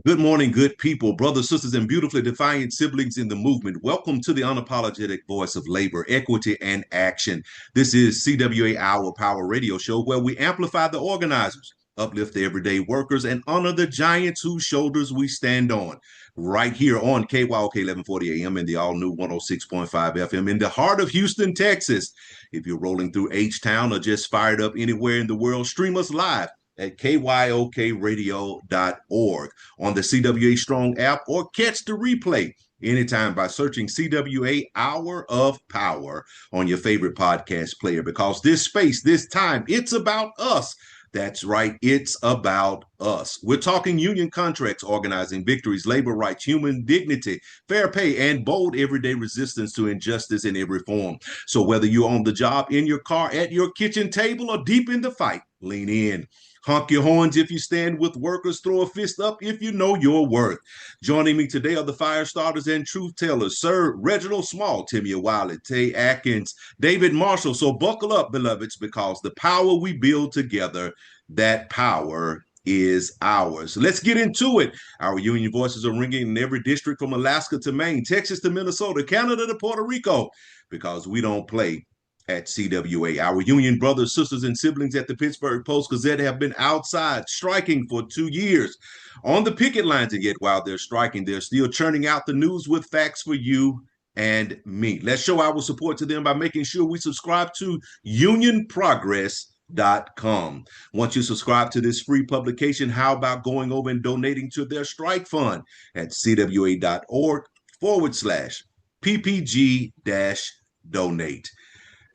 Good morning, good people, brothers, sisters, and beautifully defiant siblings in the movement. Welcome to the unapologetic voice of labor, equity, and action. This is CWA Our Power Radio Show, where we amplify the organizers, uplift the everyday workers, and honor the giants whose shoulders we stand on. Right here on KYOK 1140 AM and the all new 106.5 FM in the heart of Houston, Texas. If you're rolling through H-Town or just fired up anywhere in the world, stream us live at kyokradio.org on the CWA Strong app or catch the replay anytime by searching CWA Hour of Power on your favorite podcast player, because this space, this time, it's about us. That's right. It's about us. We're talking union contracts, organizing victories, labor rights, human dignity, fair pay, and bold everyday resistance to injustice in every form. So whether you're on the job, in your car, at your kitchen table, or deep in the fight, lean in. Honk your horns if you stand with workers. Throw a fist up if you know your worth. Joining me today are the fire starters and truth tellers, Sir Reginald Small, Timmia Wiley, Tay Akins, David Marshall. So buckle up, beloveds, because the power we build together, that power is ours. Let's get into it. Our union voices are ringing in every district from Alaska to Maine, Texas to Minnesota, Canada to Puerto Rico, because we don't play at CWA. Our union brothers, sisters, and siblings at the Pittsburgh Post-Gazette have been outside striking for 2 years on the picket lines, and yet while they're striking, they're still churning out the news with facts for you and me. Let's show our support to them by making sure we subscribe to unionprogress.com. Once you subscribe to this free publication, how about going over and donating to their strike fund at cwa.org/PPG-donate.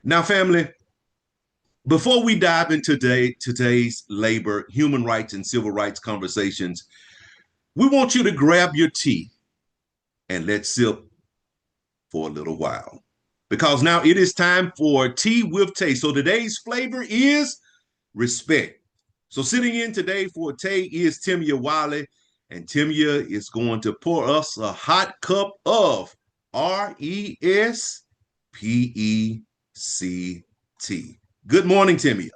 Now, family, before we dive into today's labor, human rights, and civil rights conversations, we want you to grab your tea and let's sip for a little while. Because now it is time for Tea with Tay. So today's flavor is respect. So sitting in today for Tay is Timmia Wiley, and Timmia is going to pour us a hot cup of RESPECT. Good morning, Timmia.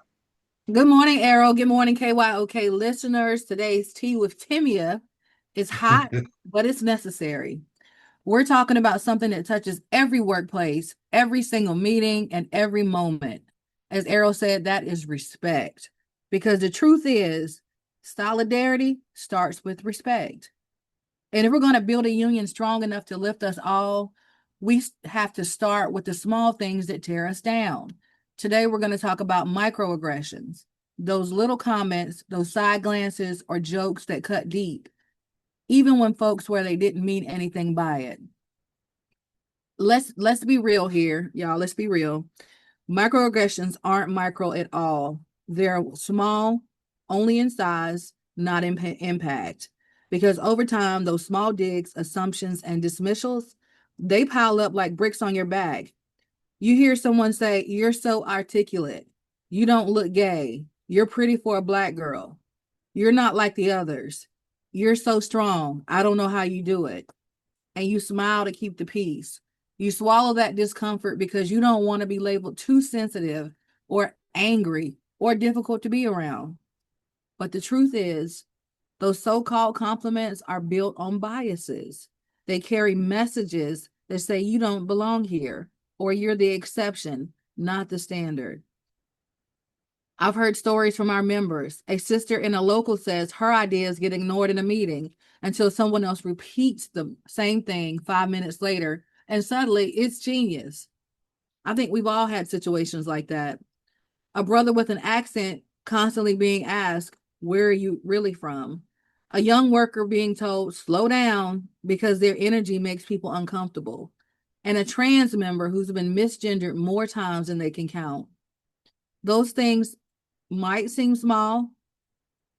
Good morning, Errol. Good morning, KYOK listeners. Today's Tea with Timmia is hot, but it's necessary. We're talking about something that touches every workplace, every single meeting, and every moment. As Errol said, that is respect. Because the truth is, solidarity starts with respect. And if we're going to build a union strong enough to lift us all, we have to start with the small things that tear us down. Today, we're going to talk about microaggressions, those little comments, those side glances, or jokes that cut deep, even when folks swear they didn't mean anything by it. Let's be real here, y'all. Let's be real. Microaggressions aren't micro at all. They're small, only in size, not in impact. Because over time, those small digs, assumptions, and dismissals, they pile up like bricks on your back. You hear someone say, "You're so articulate. You don't look gay. You're pretty for a Black girl. You're not like the others. You're so strong. I don't know how you do it." And you smile to keep the peace. You swallow that discomfort because you don't want to be labeled too sensitive or angry or difficult to be around. But the truth is, those so-called compliments are built on biases. They carry messages that say you don't belong here, or you're the exception, not the standard. I've heard stories from our members. A sister in a local says her ideas get ignored in a meeting until someone else repeats the same thing 5 minutes later, and suddenly it's genius. I think we've all had situations like that. A brother with an accent constantly being asked, "Where are you really from?" A young worker being told, "Slow down," because their energy makes people uncomfortable. And a trans member who's been misgendered more times than they can count. Those things might seem small,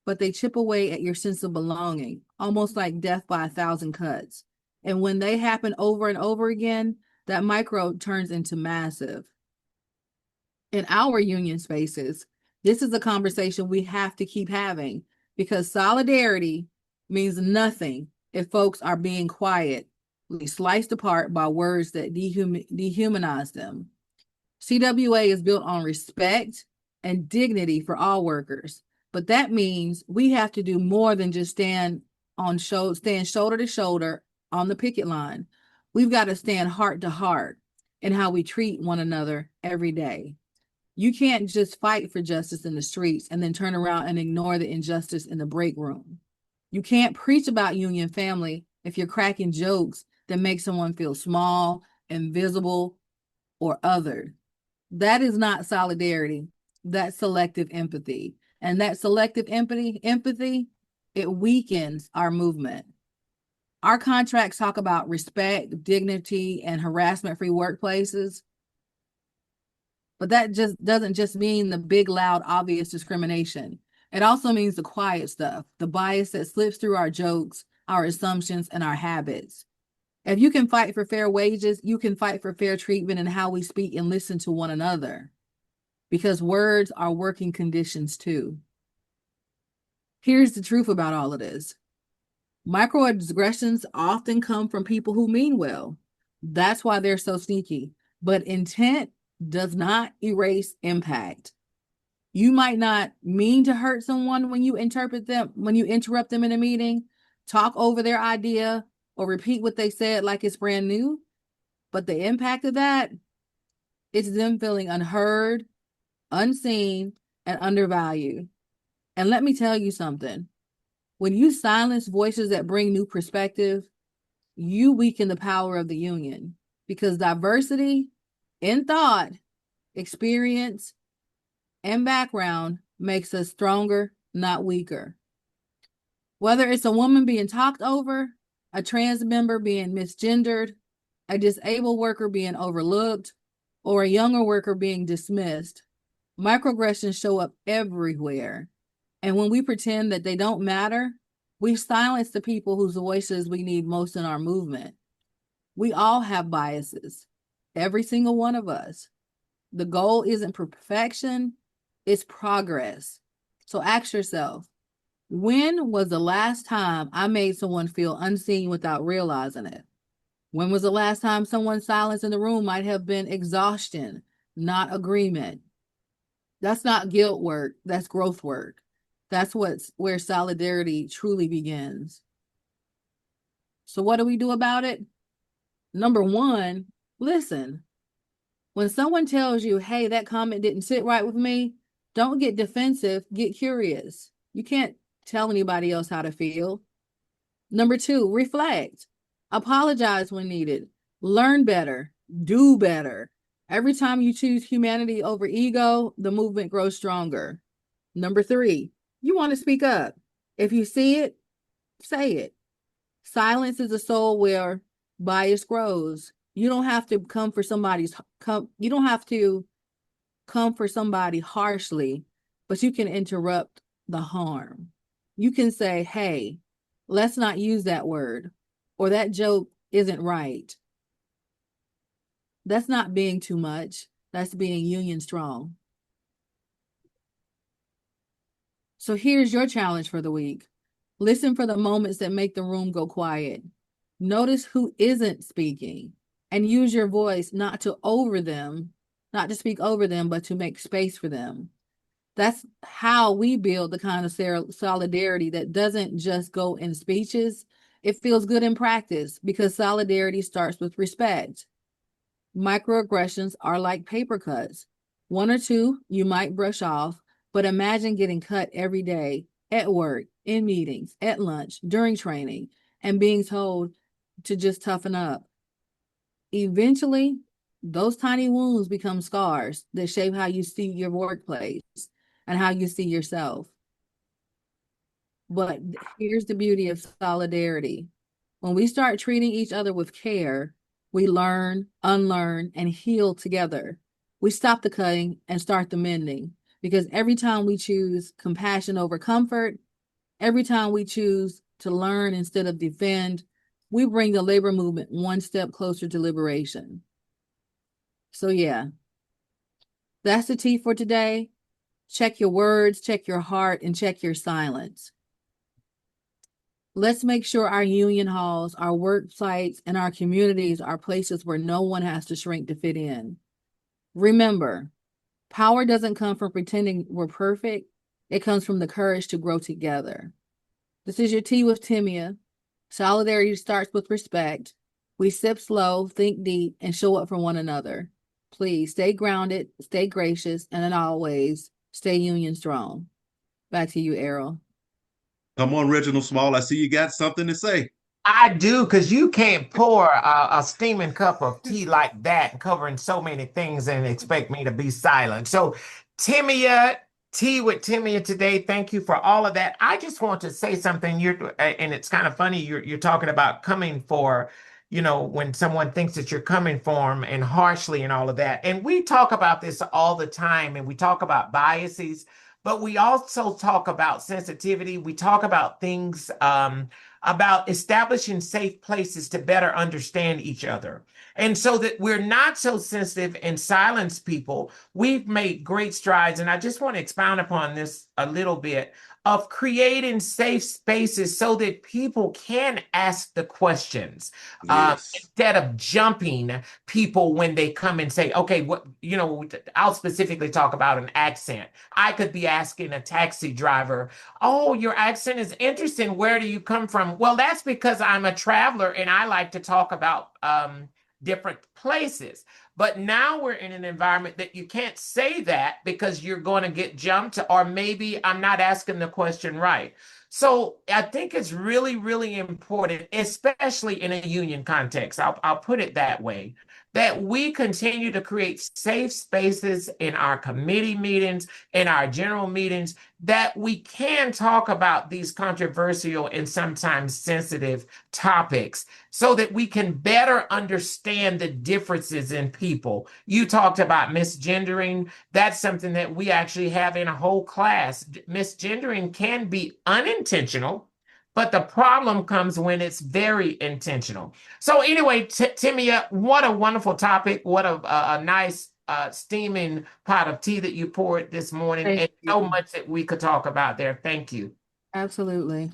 but they chip away at your sense of belonging, almost like death by 1,000 cuts. And when they happen over and over again, that micro turns into massive. In our union spaces, this is a conversation we have to keep having, because solidarity means nothing if folks are being quiet, sliced apart by words that dehumanize them. CWA is built on respect and dignity for all workers, but that means we have to do more than just stand stand shoulder to shoulder on the picket line. We've got to stand heart to heart in how we treat one another every day. You can't just fight for justice in the streets and then turn around and ignore the injustice in the break room. You can't preach about union family if you're cracking jokes that make someone feel small, invisible, or othered. That is not solidarity. That's selective empathy. And that selective empathy, it weakens our movement. Our contracts talk about respect, dignity, and harassment-free workplaces. But that just doesn't just mean the big, loud, obvious discrimination. It also means the quiet stuff, the bias that slips through our jokes, our assumptions, and our habits. If you can fight for fair wages, you can fight for fair treatment in how we speak and listen to one another. Because words are working conditions too. Here's the truth about all of this. Microaggressions often come from people who mean well. That's why they're so sneaky. But intent does not erase impact. You might not mean to hurt someone when you interrupt them in a meeting, talk over their idea, or repeat what they said like it's brand new. But the impact of that, it's them feeling unheard, unseen, and undervalued. And let me tell you something. When you silence voices that bring new perspective, you weaken the power of the union, because diversity in thought, experience, and background makes us stronger, not weaker. Whether it's a woman being talked over, a trans member being misgendered, a disabled worker being overlooked, or a younger worker being dismissed, microaggressions show up everywhere. And when we pretend that they don't matter, we silence the people whose voices we need most in our movement. We all have biases, every single one of us. The goal isn't perfection, it's progress. So ask yourself, when was the last time I made someone feel unseen without realizing it? When was the last time someone's silence in the room might have been exhaustion, not agreement? That's not guilt work, that's growth work. That's where solidarity truly begins. So what do we do about it? Number one, listen. When someone tells you, hey, that comment didn't sit right with me, don't get defensive, get curious. You can't tell anybody else how to feel. Number two, reflect. Apologize when needed. Learn better. Do better. Every time you choose humanity over ego, the movement grows stronger. Number three, you want to speak up. If you see it, say it. Silence is a soul where bias grows. You don't have to come for somebody harshly, but you can interrupt the harm. You can say, hey, let's not use that word, or that joke isn't right. That's not being too much. That's being union strong. So here's your challenge for the week. Listen for the moments that make the room go quiet. Notice who isn't speaking and use your voice not to speak over them, but to make space for them. That's how we build the kind of solidarity that doesn't just go in speeches. It feels good in practice, because solidarity starts with respect. Microaggressions are like paper cuts. One or two you might brush off, but imagine getting cut every day, at work, in meetings, at lunch, during training, and being told to just toughen up. Eventually, those tiny wounds become scars that shape how you see your workplace and how you see yourself. But here's the beauty of solidarity. When we start treating each other with care, we learn, unlearn, and heal together. We stop the cutting and start the mending. Because every time we choose compassion over comfort, every time we choose to learn instead of defend, we bring the labor movement one step closer to liberation. So yeah, that's the tea for today. Check your words, check your heart, and check your silence. Let's make sure our union halls, our work sites, and our communities are places where no one has to shrink to fit in. Remember, power doesn't come from pretending we're perfect. It comes from the courage to grow together. This is your tea with Timmia. Solidarity starts with respect. We sip slow, think deep, and show up for one another. Please stay grounded, stay gracious, and always stay union strong. Back to you, Errol. Come on, Reginald Small. I see you got something to say. I do, because you can't pour a steaming cup of tea like that, covering so many things, and expect me to be silent. So, Timmia, tea with Timmia today. Thank you for all of that. I just want to say something. And it's kind of funny. You're talking about coming for, when someone thinks that you're coming for them and harshly and all of that. And we talk about this all the time, and we talk about biases, but we also talk about sensitivity. We talk about things. About establishing safe places to better understand each other. And so that we're not so sensitive and silence people, we've made great strides. And I just want to expound upon this a little bit of creating safe spaces so that people can ask the questions Yes. instead of jumping people when they come and say, okay, I'll specifically talk about an accent. I could be asking a taxi driver, oh, your accent is interesting. Where do you come from? Well, that's because I'm a traveler and I like to talk about different places. But now we're in an environment that you can't say that because you're going to get jumped, or maybe I'm not asking the question right. So I think it's really, really important, especially in a union context. I'll put it that way, that we continue to create safe spaces in our committee meetings, in our general meetings, that we can talk about these controversial and sometimes sensitive topics so that we can better understand the differences in people. You talked about misgendering. That's something that we actually have in a whole class. Misgendering can be unintentional, but the problem comes when it's very intentional. So anyway, Timmia, what a wonderful topic. What a nice steaming pot of tea that you poured this morning, Thank and so you. much that we could talk about there. Thank you. Absolutely.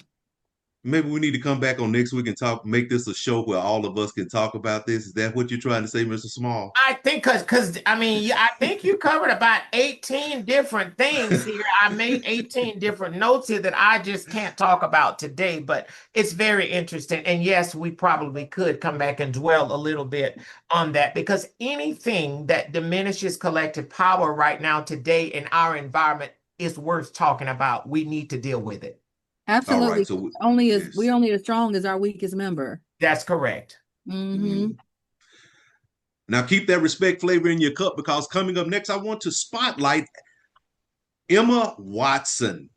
Maybe we need to come back on next week and make this a show where all of us can talk about this. Is that what you're trying to say, Mr. Small? I think because I mean, I think you covered about 18 different things here. I made 18 different notes here that I just can't talk about today, but it's very interesting. And yes, we probably could come back and dwell a little bit on that, because anything that diminishes collective power right now today in our environment is worth talking about. We need to deal with it. All right. Absolutely. So, We yes. only as strong as our weakest member. That's correct. Mm-hmm. Mm. Now, keep that respect flavor in your cup, because coming up next, I want to spotlight Emma Watson.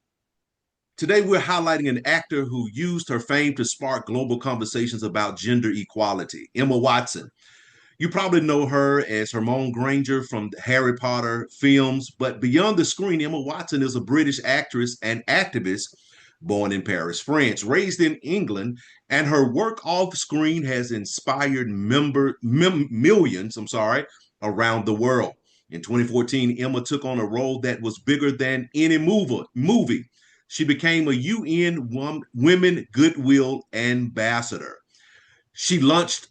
Today, we're highlighting an actor who used her fame to spark global conversations about gender equality, Emma Watson. You probably know her as Hermione Granger from the Harry Potter films, but beyond the screen, Emma Watson is a British actress and activist born in Paris, France, raised in England, and her work off screen has inspired millions, around the world. In 2014, Emma took on a role that was bigger than any movie. She became a UN Women Goodwill Ambassador. She launched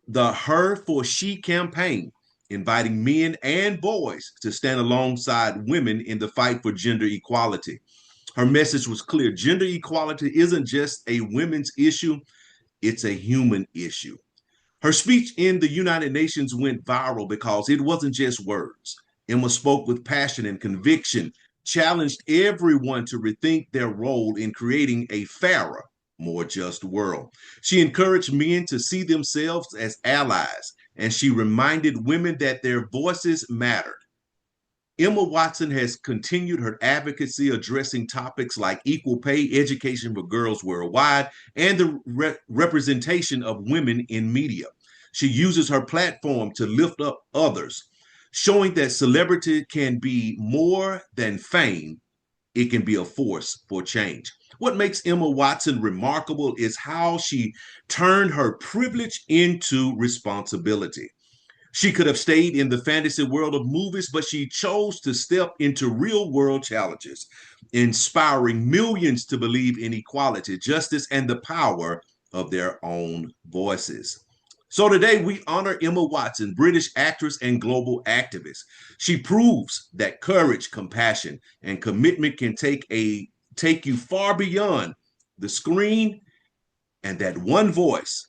the Her for She campaign, inviting men and boys to stand alongside women in the fight for gender equality. Her message was clear: gender equality isn't just a women's issue, it's a human issue. Her speech in the United Nations went viral because it wasn't just words. Emma spoke with passion and conviction, challenged everyone to rethink their role in creating a fairer, more just world. She encouraged men to see themselves as allies, and she reminded women that their voices mattered. Emma Watson has continued her advocacy, addressing topics like equal pay, education for girls worldwide, and the representation of women in media. She uses her platform to lift up others, showing that celebrity can be more than fame. It can be a force for change. What makes Emma Watson remarkable is how she turned her privilege into responsibility. She could have stayed in the fantasy world of movies, but she chose to step into real world challenges, inspiring millions to believe in equality, justice, and the power of their own voices. So today we honor Emma Watson, British actress and global activist. She proves that courage, compassion, and commitment can take you far beyond the screen, and that one voice,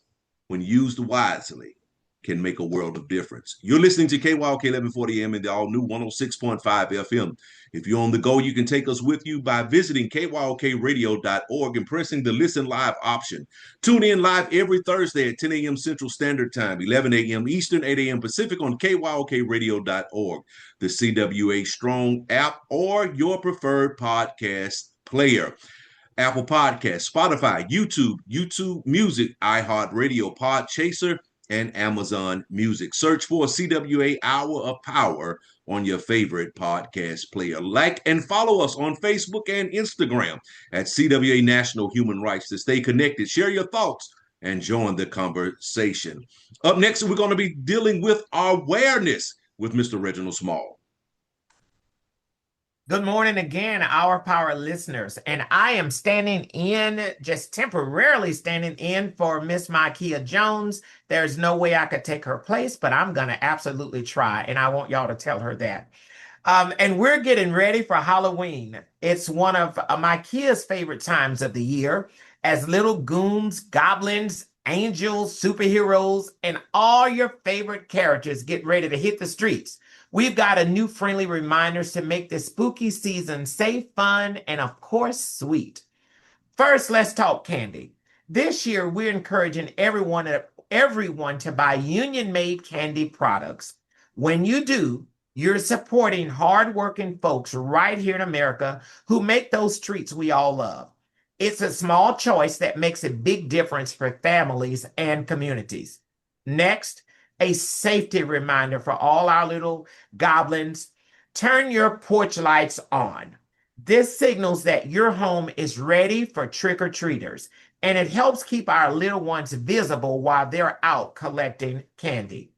when used wisely, can make a world of difference. You're listening to KYOK 1140 AM and the all-new 106.5 FM. If you're on the go, you can take us with you by visiting kyokradio.org and pressing the Listen Live option. Tune in live every Thursday at 10 a.m. Central Standard Time, 11 a.m. Eastern, 8 a.m. Pacific on kyokradio.org, the CWA Strong app, or your preferred podcast player. Apple Podcasts, Spotify, YouTube Music, iHeartRadio, Podchaser, and Amazon Music. Search for CWA Hour of Power on your favorite podcast player. Like and follow us on Facebook and Instagram at CWA National Human Rights to stay connected. Share your thoughts and join the conversation. Up next, we're going to be dealing with awareness with Mr. Reginald Small. Good morning again, Our Power listeners. And I am standing in, just temporarily standing in for Miss Mikeya Jones. There's no way I could take her place, but I'm going to absolutely try. And I want y'all to tell her that. And we're getting ready for Halloween. It's one of Mikeya's favorite times of the year, as little goons, goblins, angels, superheroes, and all your favorite characters get ready to hit the streets. We've got a new friendly reminders to make this spooky season safe, fun, and of course, sweet. First, let's talk candy. This year, we're encouraging everyone to buy union-made candy products. When you do, you're supporting hardworking folks right here in America who make those treats we all love. It's a small choice that makes a big difference for families and communities. Next, a safety reminder for all our little goblins. Turn your porch lights on. This signals that your home is ready for trick-or-treaters, and it helps keep our little ones visible while they're out collecting candy.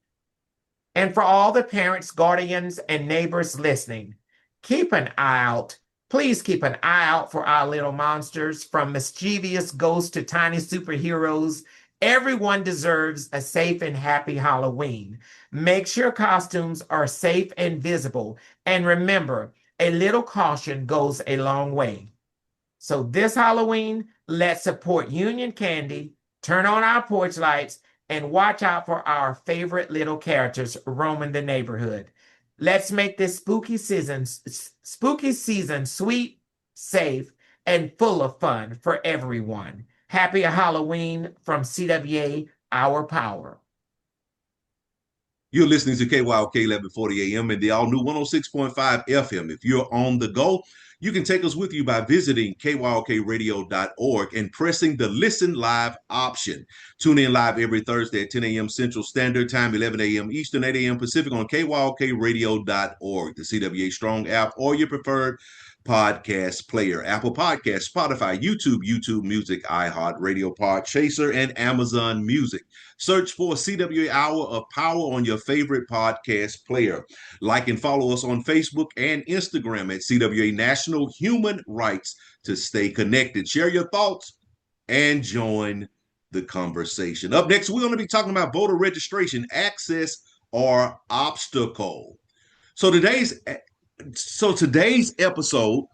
And for all the parents, guardians, and neighbors listening, keep an eye out. Please keep an eye out for our little monsters, from mischievous ghosts to tiny superheroes. Everyone deserves a safe and happy Halloween. Make sure costumes are safe and visible. And remember, a little caution goes a long way. So this Halloween, let's support Union Candy, turn on our porch lights, and watch out for our favorite little characters roaming the neighborhood. Let's make this spooky season sweet, safe, and full of fun for everyone. Happy Halloween from CWA, Our Power. You're listening to KYOK 1140 AM and the all-new 106.5 FM. If you're on the go, you can take us with you by visiting kyokradio.org and pressing the Listen Live option. Tune in live every Thursday at 10 a.m. Central Standard Time, 11 a.m. Eastern, 8 a.m. Pacific on kyokradio.org, the CWA Strong app, or your preferred podcast player. Apple Podcasts, Spotify, YouTube Music, iHeartRadio, Podchaser, and Amazon Music. Search for CWA Hour of Power on your favorite podcast player. Like and follow us on Facebook and Instagram at CWA National Human Rights to stay connected. Share your thoughts and join the conversation. Up next, we're going to be talking about voter registration, access or obstacle. So today's episode,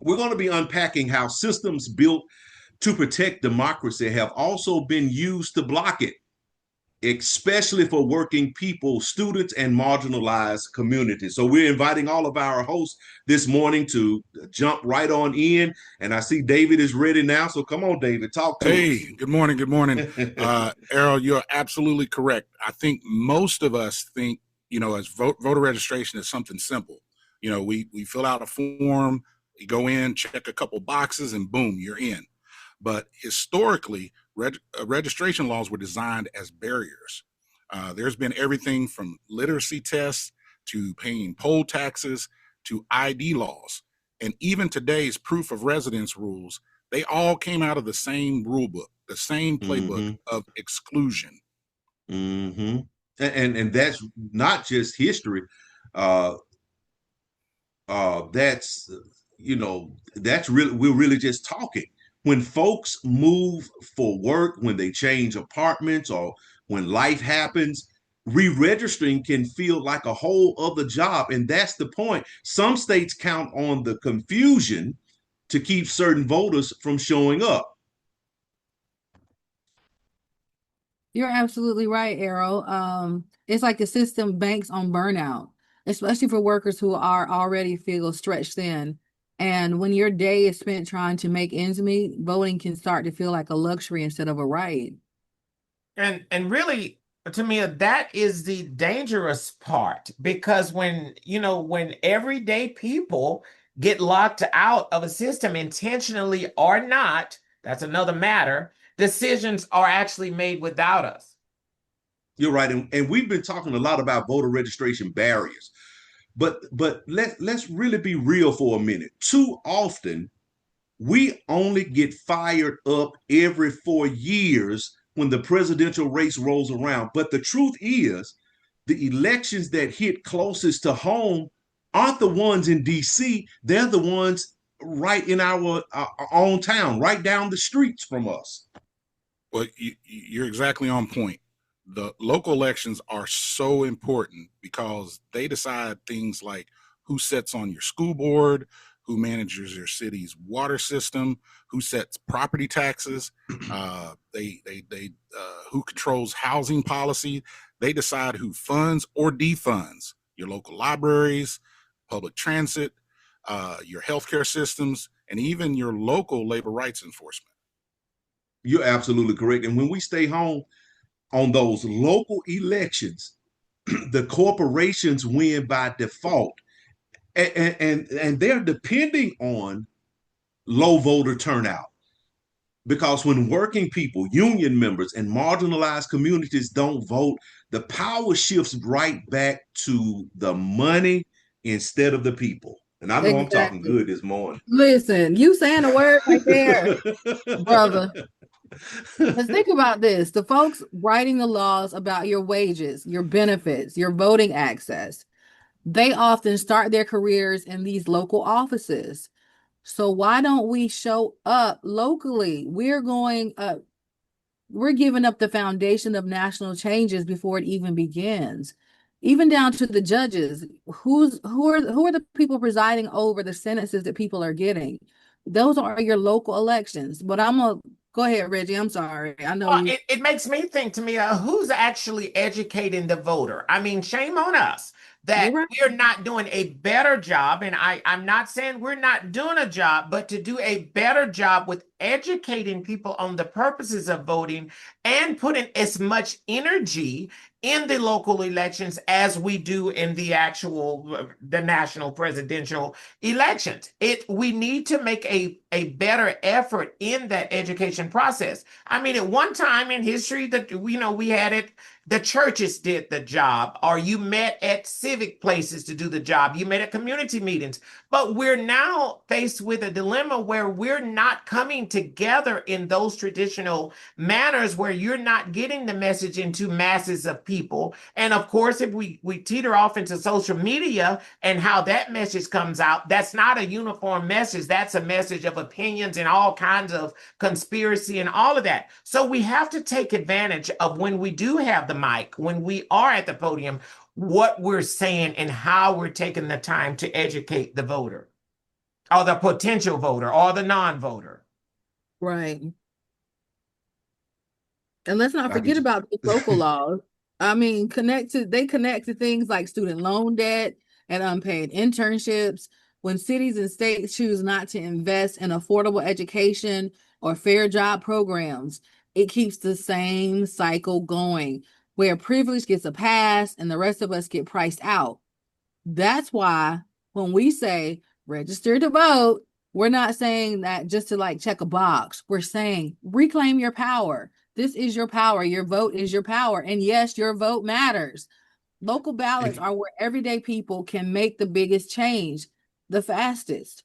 we're going to be unpacking how systems built to protect democracy have also been used to block it, especially for working people, students, and marginalized communities. So we're inviting all of our hosts this morning to jump right on in. And I see David is ready now. So come on, David, talk to us. Hey, good morning. Good morning. Errol, you're absolutely correct. I think most of us think, as voter registration is something simple. We fill out a form, you go in, check a couple boxes, and boom, you're in. But historically, registration laws were designed as barriers. There's been everything from literacy tests to paying poll taxes to ID laws. And even today's proof of residence rules, they all came out of the same rule book, the same playbook of exclusion. Mm-hmm. And that's not just history. That's really, we're really just talking. When folks move for work, when they change apartments, or when life happens, re-registering can feel like a whole other job. And that's the point. Some states count on the confusion to keep certain voters from showing up. You're absolutely right, Errol. It's like the system banks on burnout, especially for workers who are already feel stretched thin. And when your day is spent trying to make ends meet, voting can start to feel like a luxury instead of a right. And really, to me, that is the dangerous part because when everyday people get locked out of a system intentionally or not, that's another matter. Decisions are actually made without us. You're right, and we've been talking a lot about voter registration barriers, but let's really be real for a minute. Too often, we only get fired up every 4 years when the presidential race rolls around. But the truth is, the elections that hit closest to home aren't the ones in DC. They're the ones right in our own town, right down the streets from us. Well, you're exactly on point. The local elections are so important because they decide things like who sits on your school board, who manages your city's water system, who sets property taxes, they who controls housing policy. They decide who funds or defunds your local libraries, public transit, your healthcare systems, and even your local labor rights enforcement. You're absolutely correct. And when we stay home on those local elections, the corporations win by default. And they're depending on low voter turnout because when working people, union members, and marginalized communities don't vote, the power shifts right back to the money instead of the people. And I know I'm talking Exactly. good this morning. Listen, you saying a word right there, brother. Because think about this, the folks writing the laws about your wages, your benefits, your voting access, they often start their careers in these local offices. So why don't we show up locally? We're giving up the foundation of national changes before it even begins. Even down to the judges, who are the people presiding over the sentences that people are getting? Those are your local elections. But I'm gonna go ahead, Reggie. I'm sorry. I know Well, you. it makes me think to me, who's actually educating the voter? I mean, shame on us You're that right. we're not doing a better job. And I'm not saying we're not doing a job, but to do a better job with educating people on the purposes of voting and putting as much energy in the local elections as we do in the national presidential elections. We need to make a better effort in that education process. I mean, at one time in history that we had it, the churches did the job, or you met at civic places to do the job. You met at community meetings. But we're now faced with a dilemma where we're not coming together in those traditional manners where you're not getting the message into masses of people. And of course, if we teeter off into social media and how that message comes out, that's not a uniform message. That's a message of opinions and all kinds of conspiracy and all of that. So we have to take advantage of when we do have the mic, when we are at the podium, what we're saying and how we're taking the time to educate the voter or the potential voter or the non-voter. Right. And let's not I can forget about the local laws. I mean, they connect to things like student loan debt and unpaid internships. When cities and states choose not to invest in affordable education or fair job programs, it keeps the same cycle going where privilege gets a pass and the rest of us get priced out. That's why when we say register to vote, we're not saying that just to like check a box. We're saying reclaim your power. This is your power. Your vote is your power. And yes, your vote matters. Local ballots and are where everyday people can make the biggest change the fastest.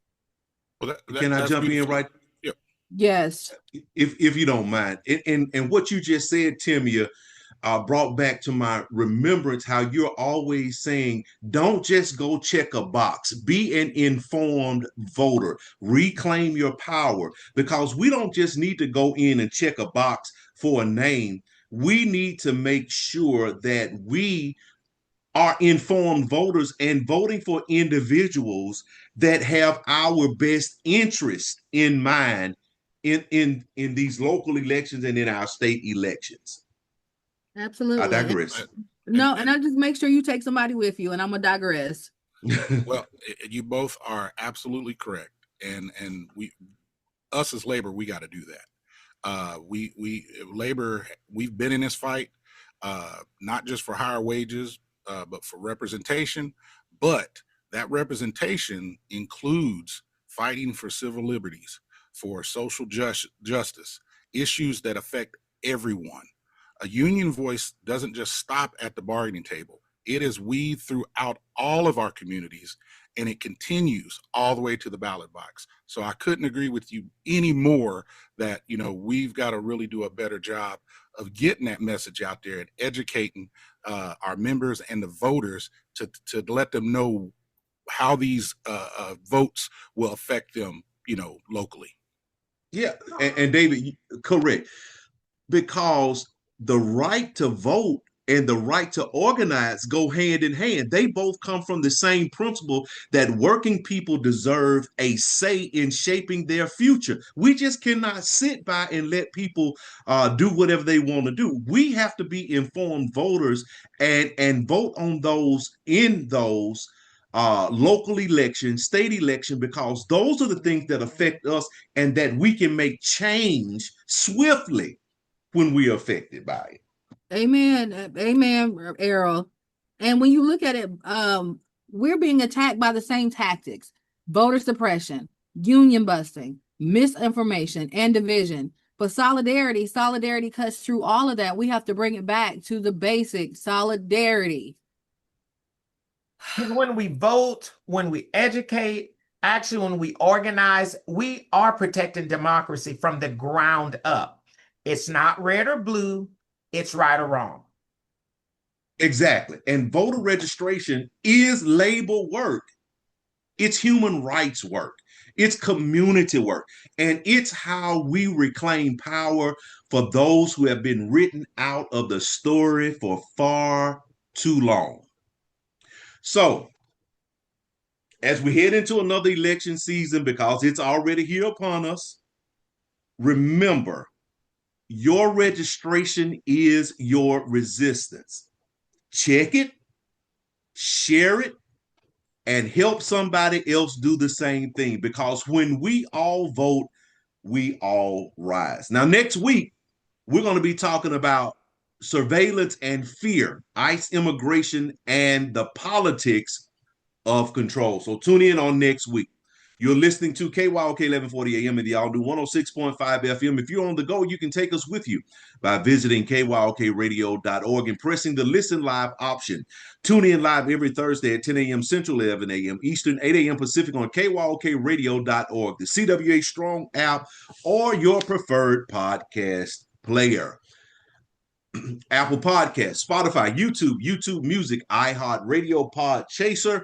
Well, can I that's jump in beautiful. right Yeah. Yes. if you don't mind? And what you just said, Timmia, brought back to my remembrance how you're always saying, don't just go check a box, be an informed voter, reclaim your power, because we don't just need to go in and check a box for a name. We need to make sure that we are informed voters and voting for individuals that have our best interest in mind in these local elections and in our state elections. Absolutely. I digress. No, and I just make sure you take somebody with you, and I'm gonna digress. Well, you both are absolutely correct, and us as labor, we got to do that. We labor, we've been in this fight, not just for higher wages, but for representation. But that representation includes fighting for civil liberties, for social justice, issues that affect everyone. A union voice doesn't just stop at the bargaining table. It is weaved throughout all of our communities, and it continues all the way to the ballot box. So I couldn't agree with you any more that, we've got to really do a better job of getting that message out there and educating our members and the voters to let them know how these votes will affect them, locally. Yeah, and David, correct. Because the right to vote and the right to organize go hand in hand. They both come from the same principle that working people deserve a say in shaping their future. We just cannot sit by and let people do whatever they want to do. We have to be informed voters and vote on those in those local election, state election, because those are the things that affect us and that we can make change swiftly when we are affected by it. Amen. Amen, Errol. And when you look at it, we're being attacked by the same tactics: voter suppression, union busting, misinformation, and division. But solidarity cuts through all of that. We have to bring it back to the basic solidarity. When we vote, when we educate, actually, when we organize, we are protecting democracy from the ground up. It's not red or blue, it's right or wrong. Exactly. And voter registration is labor work. It's human rights work. It's community work. And it's how we reclaim power for those who have been written out of the story for far too long. So, as we head into another election season, because it's already here upon us, remember, your registration is your resistance. Check it, share it, and help somebody else do the same thing, because when we all vote, we all rise. Now, next week, we're going to be talking about surveillance and fear, ICE immigration, and the politics of control. So tune in on next week. You're listening to KYOK 1140 AM and the all-new 106.5 FM. If you're on the go, you can take us with you by visiting kyokradio.org and pressing the Listen Live option. Tune in live every Thursday at 10 a.m. Central, 11 a.m. Eastern, 8 a.m. Pacific on kyokradio.org, the CWA Strong app, or your preferred podcast player. Apple Podcasts, Spotify, YouTube Music, iHeartRadio, Podchaser,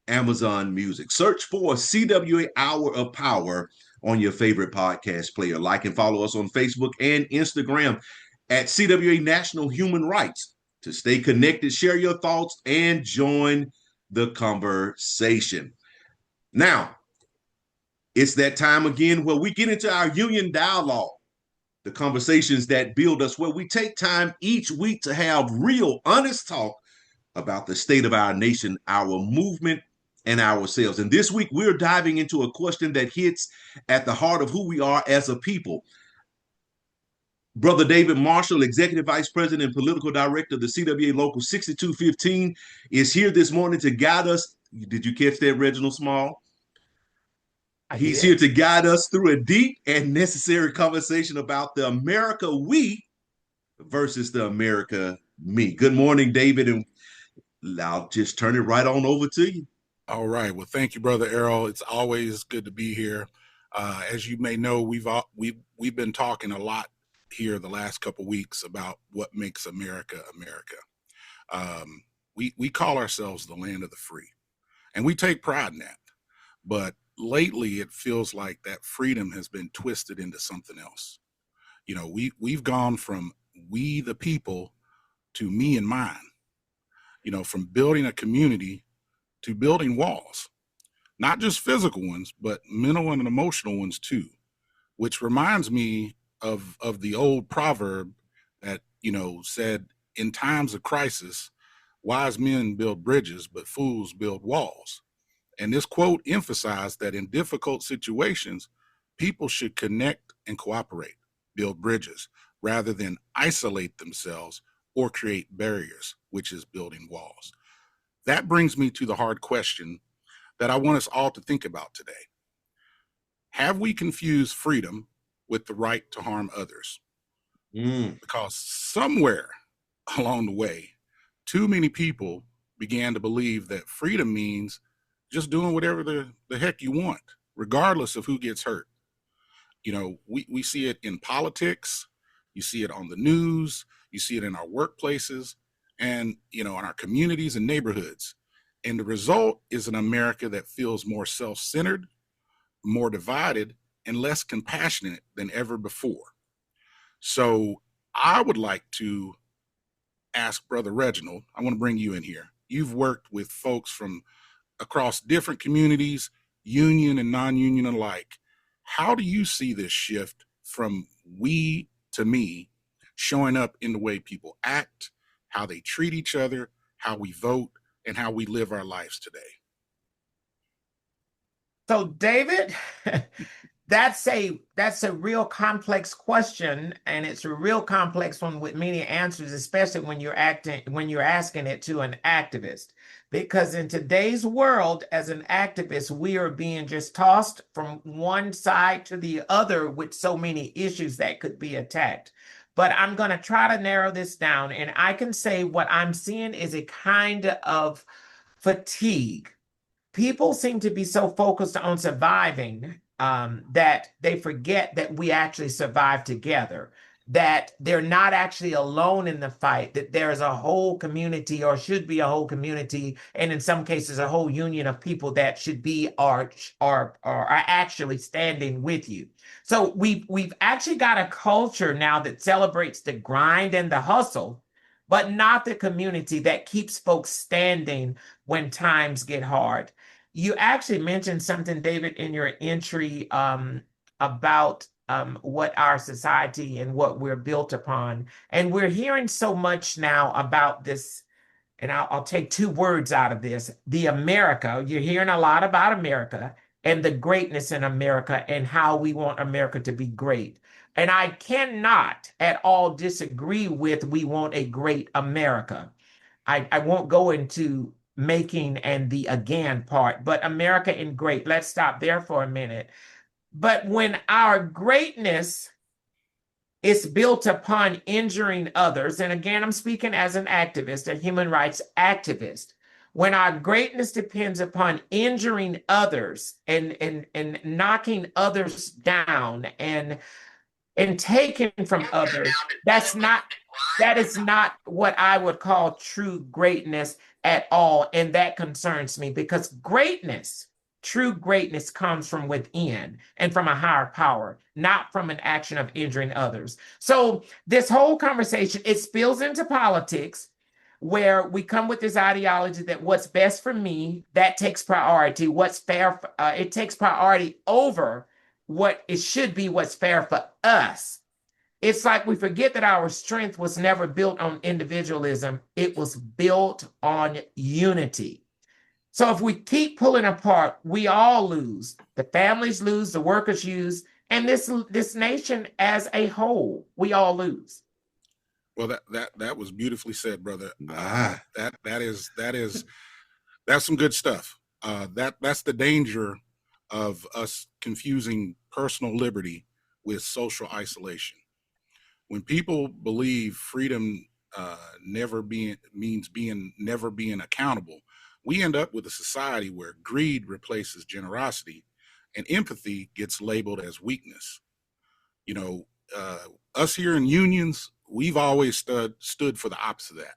Amazon Music. Search for CWA Hour of Power on your favorite podcast player. Like and follow us on Facebook and Instagram at CWA National Human Rights to stay connected, share your thoughts, and join the conversation. Now, it's that time again where we get into our union dialogue, the conversations that build us, where we take time each week to have real, honest talk about the state of our nation, our movement, and ourselves. And this week, we're diving into a question that hits at the heart of who we are as a people. Brother David Marshall, Executive Vice President and Political Director of the CWA Local 6215, is here this morning to guide us. Did you catch that, Reginald Small? He's here to guide us through a deep and necessary conversation about the America we versus the America me. Good morning, David, and I'll just turn it right on over to you. All right. Well, thank you, Brother Errol. It's always good to be here. As you may know, we've been talking a lot here the last couple of weeks about what makes America America. We call ourselves the land of the free, and we take pride in that. But lately, it feels like that freedom has been twisted into something else. We've gone from we the people to me and mine. From building a community to building walls, not just physical ones, but mental and emotional ones too, which reminds me of the old proverb that, said, in times of crisis, wise men build bridges, but fools build walls. And this quote emphasized that in difficult situations, people should connect and cooperate, build bridges, rather than isolate themselves or create barriers, which is building walls. That brings me to the hard question that I want us all to think about today. Have we confused freedom with the right to harm others? Because somewhere along the way, too many people began to believe that freedom means just doing whatever the heck you want, regardless of who gets hurt. You know, we see it in politics, you see it on the news, you see it in our workplaces, and, you know, in our communities and neighborhoods. And the result is an America that feels more self-centered, more divided, and less compassionate than ever before. So I would like to ask Brother Reginald, I want to bring you in here. You've worked with folks from across different communities, union and non-union alike. How do you see this shift from we to me showing up in the way people act, how they treat each other, how we vote, and how we live our lives today? So, David, that's a real complex question, and it's a real complex one with many answers, especially when you're asking it to an activist. Because in today's world, as an activist, we are being just tossed from one side to the other with so many issues that could be attacked. But I'm going to try to narrow this down, and I can say what I'm seeing is a kind of fatigue. People seem to be so focused on surviving that they forget that we actually survive together, that they're not actually alone in the fight, that there is a whole community, or should be a whole community, and in some cases a whole union of people that should be are actually standing with you. So we've actually got a culture now that celebrates the grind and the hustle, but not the community that keeps folks standing when times get hard. You actually mentioned something, David, in your entry about what our society and what we're built upon. And we're hearing so much now about this, and I'll take two words out of this, the America. You're hearing a lot about America and the greatness in America and how we want America to be great. And I cannot at all disagree with we want a great America. I won't go into making and the again part, but America in great. Let's stop there for a minute. But when our greatness is built upon injuring others, and again, I'm speaking as an activist, a human rights activist, when our greatness depends upon injuring others and knocking others down and taking from others, that is not what I would call true greatness at all. And that concerns me, because greatness, true greatness, comes from within and from a higher power, not from an action of injuring others. So this whole conversation, it spills into politics, where we come with this ideology that what's best for me, that takes priority. What's fair, it takes priority over what it should be, what's fair for us. It's like we forget that our strength was never built on individualism. It was built on unity. So if we keep pulling apart, we all lose. The families lose, the workers lose, and this nation as a whole, we all lose. Well, that was beautifully said, brother. That's some good stuff. That's the danger of us confusing personal liberty with social isolation. When people believe freedom never being accountable, we end up with a society where greed replaces generosity and empathy gets labeled as weakness. You know, us here in unions, we've always stood for the opposite of that.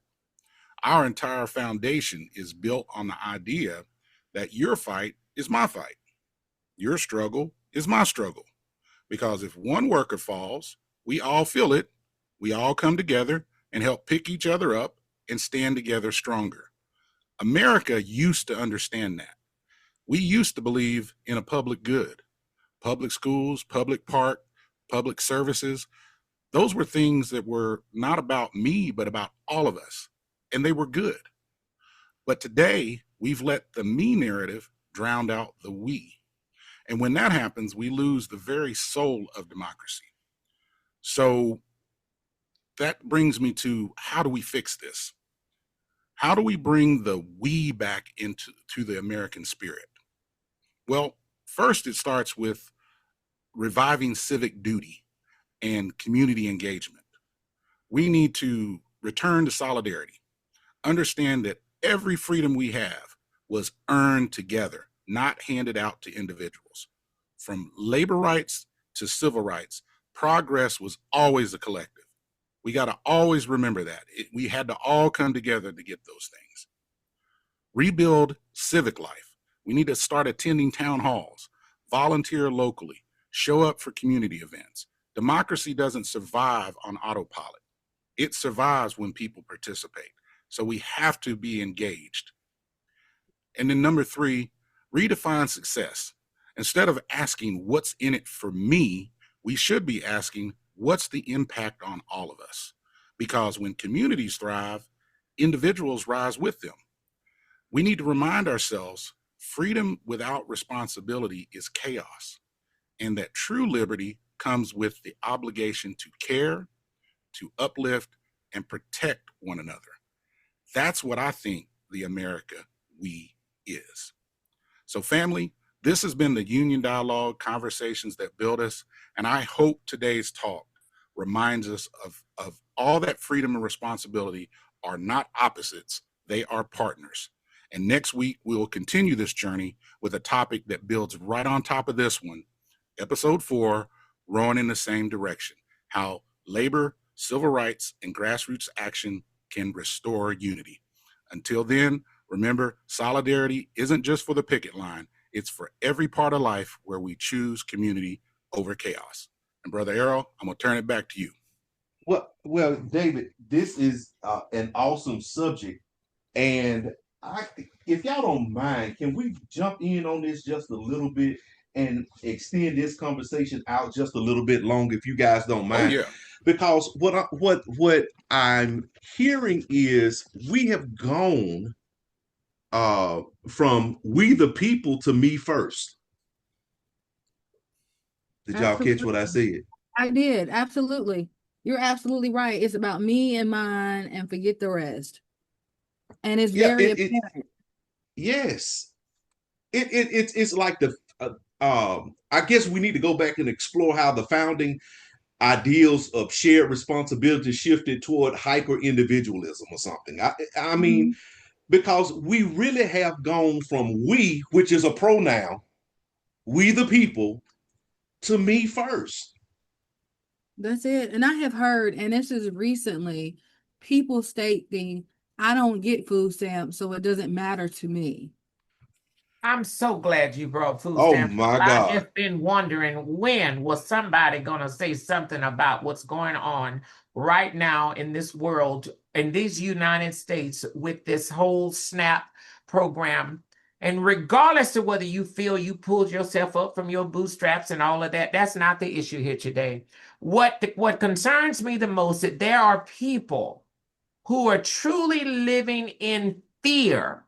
Our entire foundation is built on the idea that your fight is my fight. Your struggle is my struggle. Because if one worker falls, we all feel it. We all come together and help pick each other up and stand together stronger. America used to understand that. We used to believe in a public good, public schools, public park, public services. Those were things that were not about me, but about all of us. And they were good. But today, we've let the me narrative drown out the we. And when that happens, we lose the very soul of democracy. So that brings me to, how do we fix this? How do we bring the we back into the American spirit? Well, first it starts with reviving civic duty and community engagement. We need to return to solidarity. Understand that every freedom we have was earned together, not handed out to individuals. From labor rights to civil rights, progress was always a collective. We got to always remember that. We had to all come together to get those things. Rebuild civic life. We need to start attending town halls, volunteer locally, show up for community events. Democracy doesn't survive on autopilot. It survives when people participate. So we have to be engaged. And then number 3, redefine success. Instead of asking what's in it for me, we should be asking what's the impact on all of us? Because when communities thrive, individuals rise with them. We need to remind ourselves freedom without responsibility is chaos, and that true liberty comes with the obligation to care, to uplift, and protect one another. That's what I think the America we is. So family, this has been the Union Dialogue, conversations that build us. And I hope today's talk reminds us of all that freedom and responsibility are not opposites, they are partners. And next week, we will continue this journey with a topic that builds right on top of this one, episode 4, Rowing in the Same Direction, how labor, civil rights, and grassroots action can restore unity. Until then, remember, solidarity isn't just for the picket line, it's for every part of life where we choose community over chaos. And Brother Errol, I'm gonna turn it back to you. Well, David, this is an awesome subject, and if y'all don't mind, can we jump in on this just a little bit and extend this conversation out just a little bit longer, if you guys don't mind? Oh, yeah. Because what I'm hearing is we have gone from we the people to me first. Did y'all catch what I said? I did. Absolutely. You're absolutely right. It's about me and mine and forget the rest. And it's very apparent. Yes. It's like I guess we need to go back and explore how the founding ideals of shared responsibility shifted toward hyper individualism or something. I mean, because we really have gone from we, which is a pronoun, we the people, to me first. That's it. And I have heard, and this is recently, people stating, I don't get food stamps, so it doesn't matter to me. I'm so glad you brought food Oh stamps. my God. I've just been wondering, when was somebody going to say something about what's going on right now in this world, in these United States, with this whole SNAP program? And regardless of whether you feel you pulled yourself up from your bootstraps and all of that, that's not the issue here today. What concerns me the most is that there are people who are truly living in fear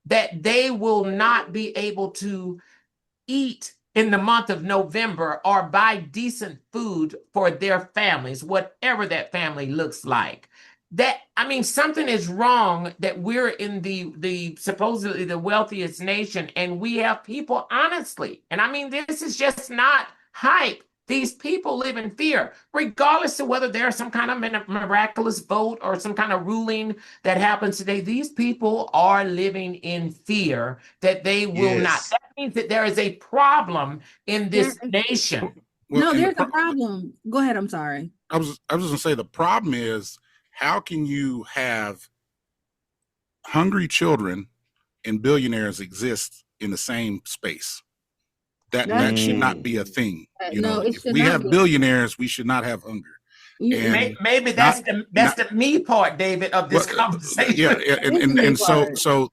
that they will not be able to eat in the month of November or buy decent food for their families, whatever that family looks like. Something is wrong that we're in the supposedly the wealthiest nation, and we have people, honestly, and I mean, this is just not hype. These people live in fear, regardless of whether there's some kind of miraculous vote or some kind of ruling that happens today. These people are living in fear that they will not. That means that there is a problem in this nation. Well, no, there's a problem. Go ahead. I'm sorry. I was just gonna say, the problem is, how can you have hungry children and billionaires exist in the same space? That should not be a thing. If we have billionaires, we should not have hunger. And maybe that's the me part, David, of this conversation. Yeah, and so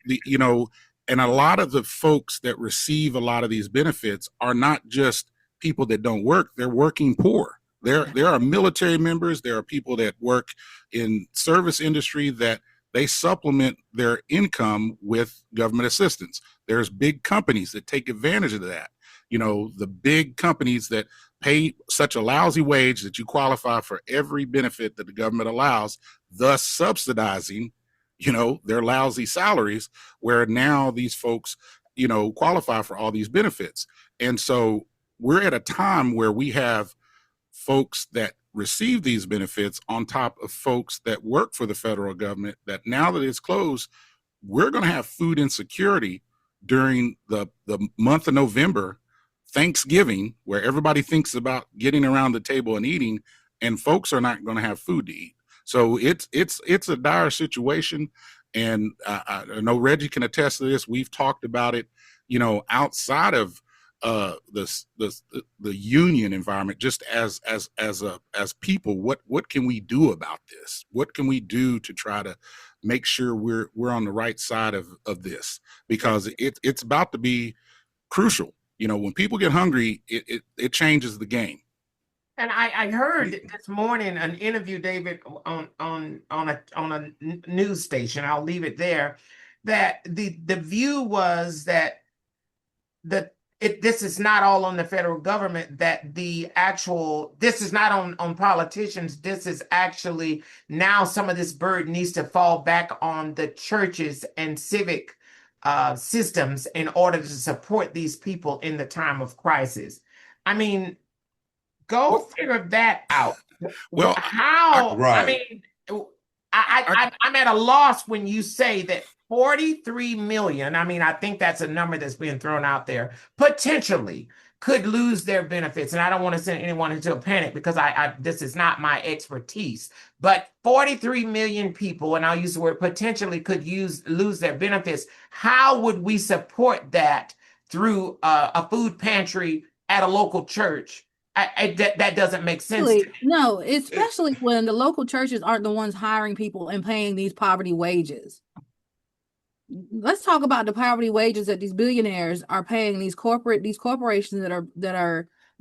and a lot of the folks that receive a lot of these benefits are not just people that don't work; they're working poor. There are military members, there are people that work in service industry that they supplement their income with government assistance. There's big companies that take advantage of that. The big companies that pay such a lousy wage that you qualify for every benefit that the government allows, thus subsidizing, their lousy salaries, where now these folks, qualify for all these benefits. And so we're at a time where we have folks that receive these benefits on top of folks that work for the federal government, that now that it's closed, we're going to have food insecurity during the month of November, Thanksgiving, where everybody thinks about getting around the table and eating, and folks are not going to have food to eat. So it's a dire situation. And I know Reggie can attest to this. We've talked about it, outside of the union environment, just as people. What can we do about this? What can we do to try to make sure we're on the right side of this? Because it's about to be crucial. When people get hungry, it changes the game. And I heard this morning an interview, David, on a news station. I'll leave it there. That the view was that this is not all on the federal government. That this is not on politicians. This is actually now some of this burden needs to fall back on the churches and civic systems in order to support these people in the time of crisis. I mean, go figure that out. Well, how? Right. I mean, I'm at a loss when you say that 43 million. I mean, I think that's a number that's being thrown out there, potentially could lose their benefits. And I don't want to send anyone into a panic because this is not my expertise. But 43 million people, and I'll use the word potentially, could lose their benefits. How would we support that through a food pantry at a local church? That doesn't make sense to me. No, especially when the local churches aren't the ones hiring people and paying these poverty wages. Let's talk about the poverty wages that these billionaires are paying these corporations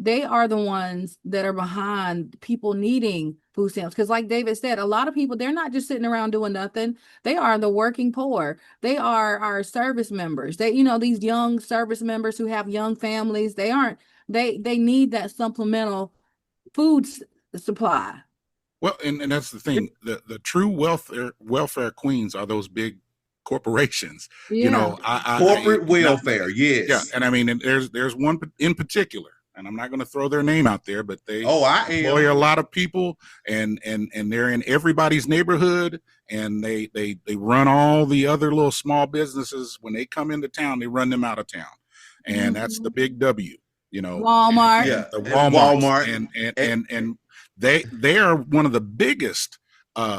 they are the ones that are behind people needing food stamps. Because like David said, a lot of people, they're not just sitting around doing nothing. They are the working poor. They are our service members. These young service members who have young families, they need that supplemental food supply. Well, and that's the thing. The true welfare queens are those big corporations. Yeah. Corporate welfare. Yes. Yeah. And I mean, and there's one in particular, and I'm not going to throw their name out there, but they employ a lot of people, and they're in everybody's neighborhood, and they run all the other little small businesses. When they come into town, they run them out of town, and that's the big W. Walmart. Walmart, and they are one of the biggest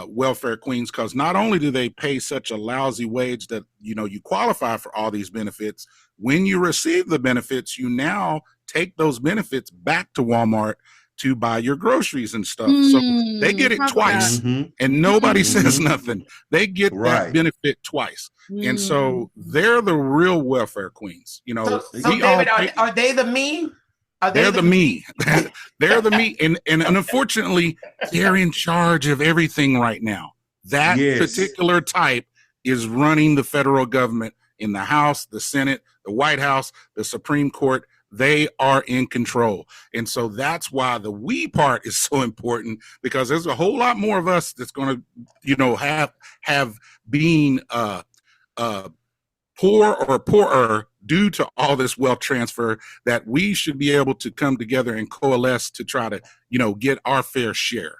welfare queens, because not only do they pay such a lousy wage that you qualify for all these benefits, when you receive the benefits, you now take those benefits back to Walmart to buy your groceries and stuff. So they get it twice, and nobody says nothing. They get that benefit twice. And so they're the real welfare queens. So David, are they the me? They're the me. They're the me. And unfortunately, they're in charge of everything right now. That particular type is running the federal government in the House, the Senate, the White House, the Supreme Court. They are in control. And so that's why the we part is so important, because there's a whole lot more of us that's going to, have been poor or poorer due to all this wealth transfer, that we should be able to come together and coalesce to try to, get our fair share.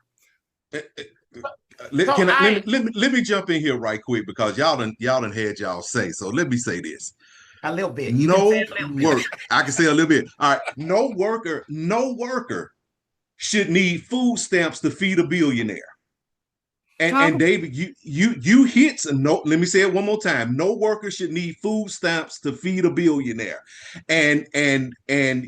Let me jump in here right quick, because y'all done had y'all say. So let me say this. A little bit. I can say a little bit. All right. No worker should need food stamps to feed a billionaire. And David, you hit some no. Let me say it one more time. No worker should need food stamps to feed a billionaire. And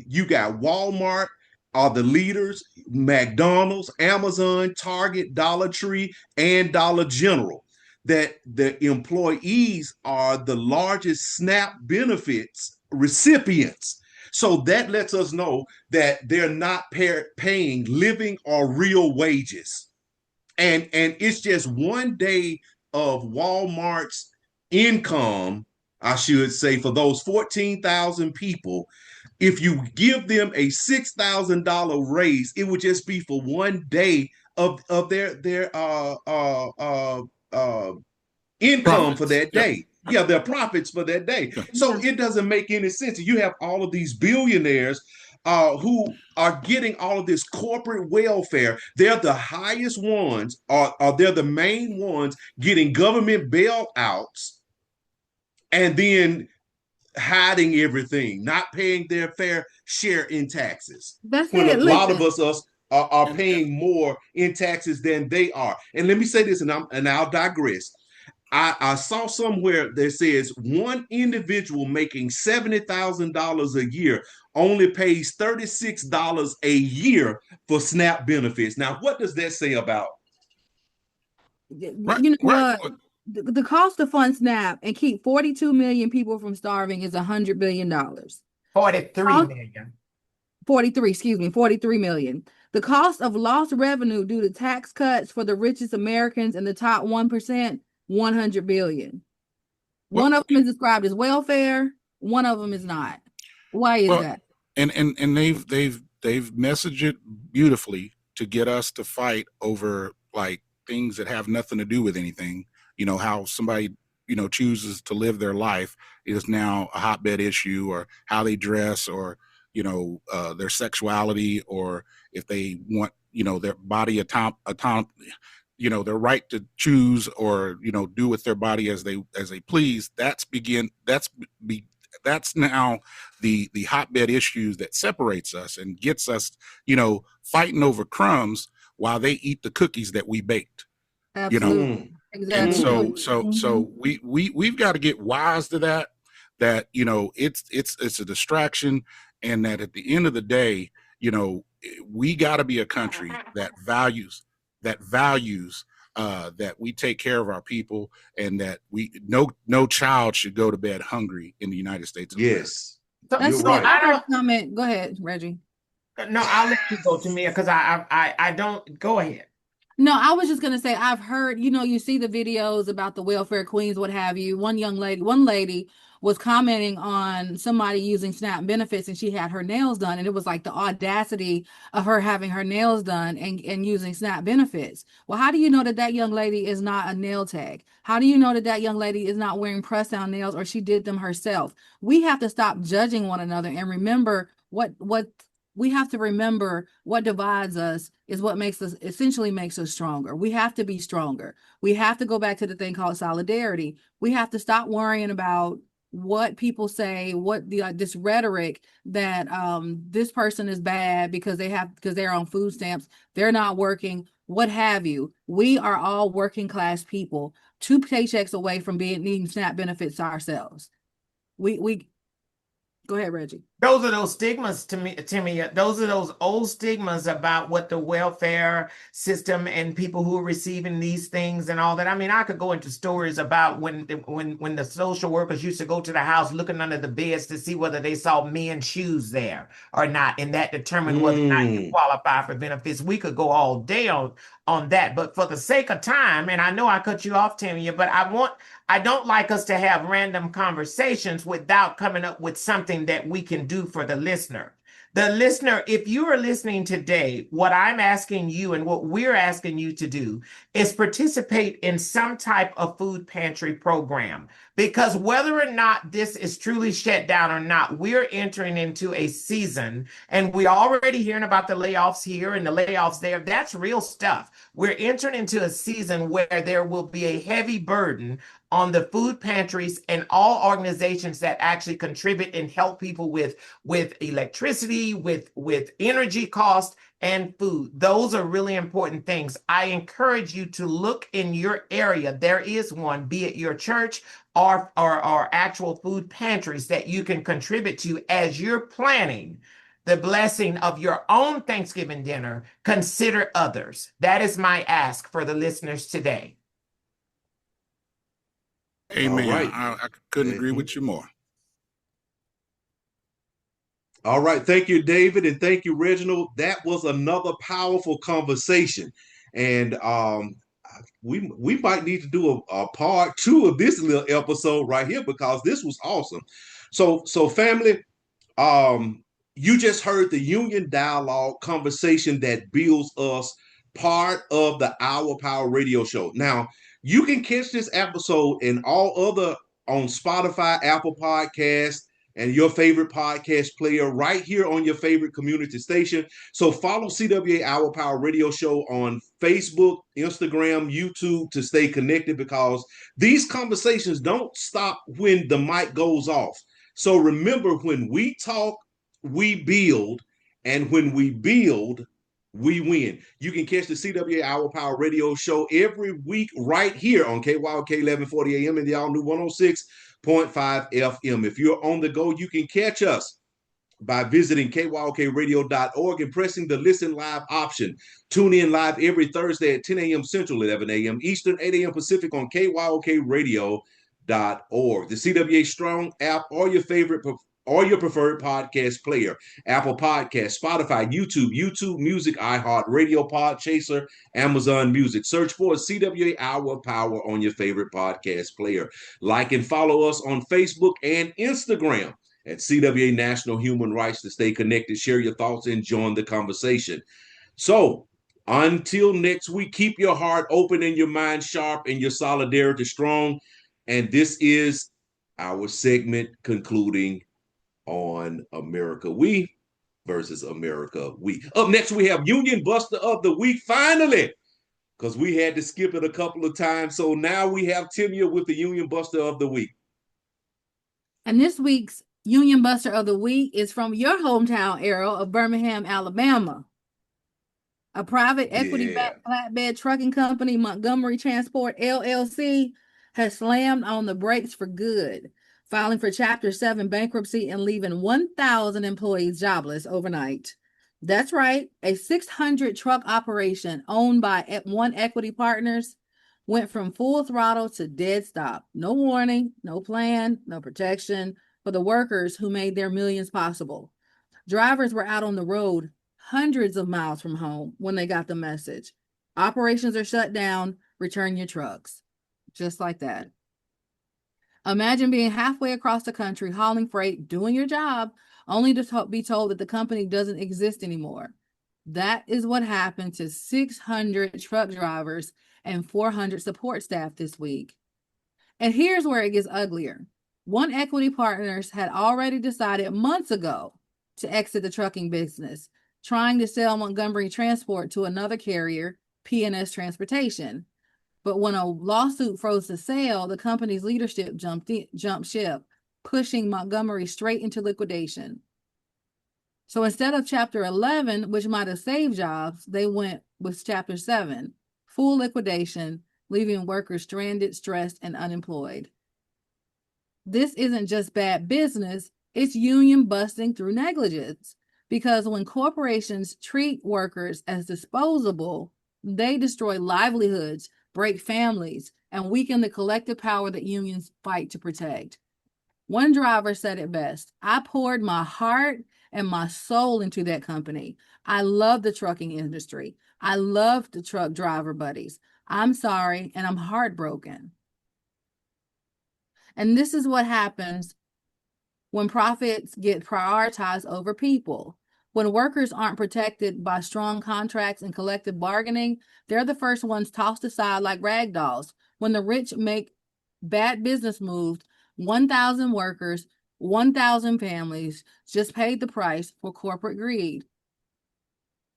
you got Walmart are the leaders, McDonald's, Amazon, Target, Dollar Tree, and Dollar General. That the employees are the largest SNAP benefits recipients. So that lets us know that they're not paying living or real wages. And it's just one day of Walmart's income, I should say, for those 14,000 people. If you give them a $6,000 raise, it would just be for one day of their income for Profits. that Yeah. day. Yeah, their profits for that day. Yeah. So it doesn't make any sense. You have all of these billionaires who are getting all of this corporate welfare. They're the highest ones, or they're the main ones getting government bailouts, and then hiding everything, not paying their fair share in taxes. That's When a it. lot of Listen, us are And paying more in taxes than they are. And let me say this, and I'll digress. I saw somewhere that says one individual making $70,000 a year only pays $36 a year for SNAP benefits. Now, what does that say about? right, you know right. what? The cost to fund SNAP and keep 42 million people from starving is $100 billion. 43 million. 43, excuse me, 43 million. The cost of lost revenue due to tax cuts for the richest Americans in the top 1%, 100 billion. One Well, of them is described as welfare, one of them is not. Why is well, that? and they've messaged it beautifully to get us to fight over like things that have nothing to do with anything. You know, how somebody, you know, chooses to live their life is now a hotbed issue, or how they dress, or, you know, their sexuality, or if they want, you know, their body autonomy, you know, their right to choose, or, you know, do with their body as they please. That's now the hotbed issues that separates us and gets us, you know, fighting over crumbs while they eat the cookies that we baked. Absolutely. You know, Mm, Exactly. and so mm, so we've got to get wise to that, you know, it's a distraction, and that at the end of the day, you know, we got to be a country that values that we take care of our people, and that no child should go to bed hungry in the United States of America. yes, So, you're Let's so see. right. I I heard don't. a comment. Go ahead, Reggie. No, I'll let you go, to me, because I don't. Go ahead. No, I was just gonna say I've heard, you see the videos about the welfare queens, what have you. One lady was commenting on somebody using SNAP benefits, and she had her nails done, and it was like the audacity of her having her nails done and using SNAP benefits. Well, how do you know that that young lady is not a nail tech? How do you know that that young lady is not wearing press down nails, or she did them herself? We have to stop judging one another and remember what we have to remember what divides us is what essentially makes us stronger. We have to be stronger. We have to go back to the thing called solidarity. We have to stop worrying about what people say, what this rhetoric that this person is bad because they're on food stamps, they're not working, what have you. We are all working class people, 2 paychecks away from needing SNAP benefits ourselves. We go ahead, Reggie. Those are those stigmas, to me, Timmia. Those are those old stigmas about what the welfare system and people who are receiving these things and all that. I mean, I could go into stories about when the social workers used to go to the house looking under the beds to see whether they saw men's shoes there or not, and that determined whether or not you qualify for benefits. We could go all day on that, but for the sake of time, and I know I cut you off, Timmia, but I don't like us to have random conversations without coming up with something that we can do for the listener. The listener, if you are listening today, what I'm asking you and what we're asking you to do is participate in some type of food pantry program. Because whether or not this is truly shut down or not, we're entering into a season, and we're already hearing about the layoffs here and the layoffs there. That's real stuff. We're entering into a season where there will be a heavy burden on the food pantries and all organizations that actually contribute and help people with electricity, with energy costs and food. Those are really important things. I encourage you to look in your area. There is one, be it your church or actual food pantries that you can contribute to as you're planning the blessing of your own Thanksgiving dinner. Consider others. That is my ask for the listeners today. Amen. All right. I couldn't agree with you more. All right. Thank you, David, and thank you, Reginald. That was another powerful conversation. And we might need to do a part two of this little episode right here because this was awesome. So family, um, you just heard the union dialogue conversation that builds us, part of the Our Power radio show. Now, you can catch this episode and all other on Spotify, Apple Podcasts, and your favorite podcast player right here on your favorite community station. So follow CWA Our Power Radio Show on Facebook, Instagram, YouTube to stay connected because these conversations don't stop when the mic goes off. So remember, when we talk, we build, and when we build, we win. You can catch the CWA Our Power Radio Show every week right here on KYOK 1140 AM and the all-new 106.5 FM. If you're on the go, you can catch us by visiting kyokradio.org and pressing the listen live option. Tune in live every Thursday at 10 a.m. Central, 11 a.m. Eastern, 8 a.m. Pacific on kyokradio.org. The CWA Strong app or your preferred podcast player. Apple Podcast, Spotify, YouTube Music, iHeartRadio, Podchaser, Amazon Music. Search for CWA Our Power on your favorite podcast player. Like and follow us on Facebook and Instagram at CWA National Human Rights to stay connected, share your thoughts, and join the conversation. So until next week, keep your heart open and your mind sharp and your solidarity strong. And this is our segment concluding on America We versus America We. Up next, we have Union Buster of the Week, finally, because we had to skip it a couple of times. So now we have Timmia with the Union Buster of the Week. And this week's Union Buster of the Week is from your hometown, Errol, of Birmingham, Alabama. A private equity-backed flatbed trucking company, Montgomery Transport, LLC, has slammed on the brakes for good, filing for Chapter 7 bankruptcy and leaving 1,000 employees jobless overnight. That's right, a 600-truck operation owned by One Equity Partners went from full throttle to dead stop. No warning, no plan, no protection for the workers who made their millions possible. Drivers were out on the road hundreds of miles from home when they got the message. Operations are shut down, return your trucks. Just like that. Imagine being halfway across the country hauling freight, doing your job, only to be told that the company doesn't exist anymore. That is what happened to 600 truck drivers and 400 support staff this week. And here's where it gets uglier. One Equity Partners had already decided months ago to exit the trucking business, trying to sell Montgomery Transport to another carrier, P&S Transportation. But when a lawsuit froze the sale, the company's leadership jumped ship, pushing Montgomery straight into liquidation. So instead of Chapter 11, which might have saved jobs, they went with Chapter 7, full liquidation, leaving workers stranded, stressed, and unemployed. This isn't just bad business, it's union busting through negligence. Because when corporations treat workers as disposable, they destroy livelihoods, break families, and weaken the collective power that unions fight to protect. One driver said it best: I poured my heart and my soul into that company. I love the trucking industry. I love the truck driver buddies. I'm sorry, and I'm heartbroken. And this is what happens when profits get prioritized over people. When workers aren't protected by strong contracts and collective bargaining, they're the first ones tossed aside like rag dolls. When the rich make bad business moves, 1,000 workers, 1,000 families just paid the price for corporate greed.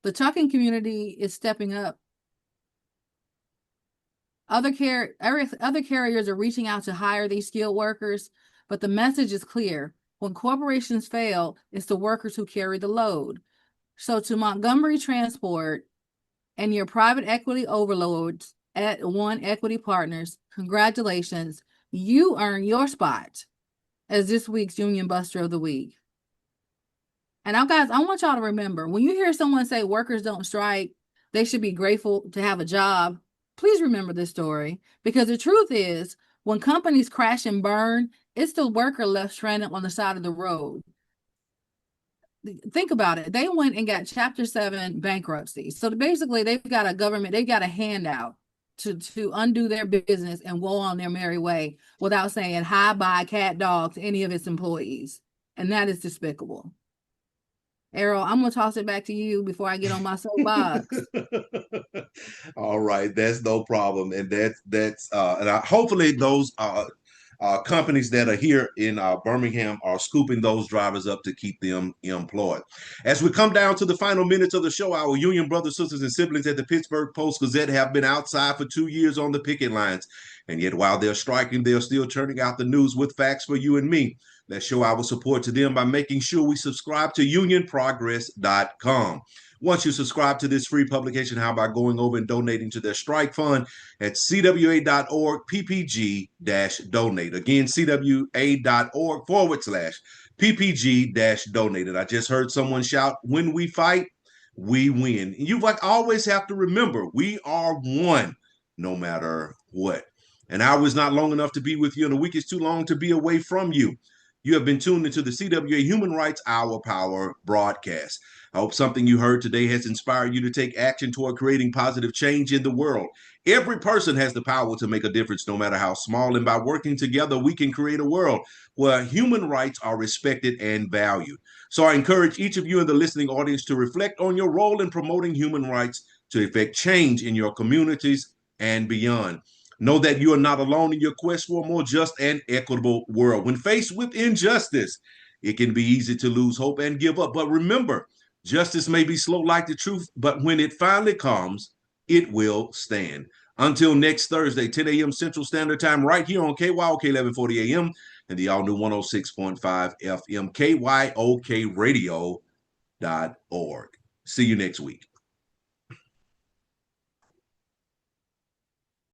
The trucking community is stepping up. Other carriers are reaching out to hire these skilled workers, but the message is clear. When corporations fail, it's the workers who carry the load. So to Montgomery Transport and your private equity overlords at One Equity Partners, congratulations. You earn your spot as this week's Union Buster of the Week. And now, guys, I want y'all to remember, when you hear someone say workers don't strike, they should be grateful to have a job. Please remember this story, because the truth is, when companies crash and burn, it's the worker left stranded on the side of the road. think about it. They went and got Chapter 7 bankruptcy. So basically, they've got a government, they've got a handout to undo their business and go on their merry way without saying hi, bye, cat, dog to any of its employees. And that is despicable. Errol, I'm going to toss it back to you before I get on my soapbox. All right, that's no problem. And hopefully those companies that are here in Birmingham are scooping those drivers up to keep them employed. As we come down to the final minutes of the show, our union brothers, sisters, and siblings at the Pittsburgh Post-Gazette have been outside for 2 years on the picket lines. And yet while they're striking, they're still turning out the news with facts for you and me. Let's show our support to them by making sure we subscribe to unionprogress.com. Once you subscribe to this free publication, how about going over and donating to their strike fund at cwa.org ppg-donate. Again, cwa.org/ppg-donate. And I just heard someone shout, when we fight, we win. And you always have to remember, we are one no matter what. An hour is not long enough to be with you, and a week is too long to be away from you. You have been tuned into the CWA Human Rights Hour Power broadcast. I hope something you heard today has inspired you to take action toward creating positive change in the world. Every person has the power to make a difference, no matter how small, and by working together, we can create a world where human rights are respected and valued. So I encourage each of you in the listening audience to reflect on your role in promoting human rights to effect change in your communities and beyond. Know that you are not alone in your quest for a more just and equitable world. When faced with injustice, it can be easy to lose hope and give up. But remember, justice may be slow like the truth, but when it finally comes, it will stand. Until next Thursday, 10 a.m. Central Standard Time, right here on KYOK 1140 a.m. and the all-new 106.5 FM, KYOKradio.org. See you next week.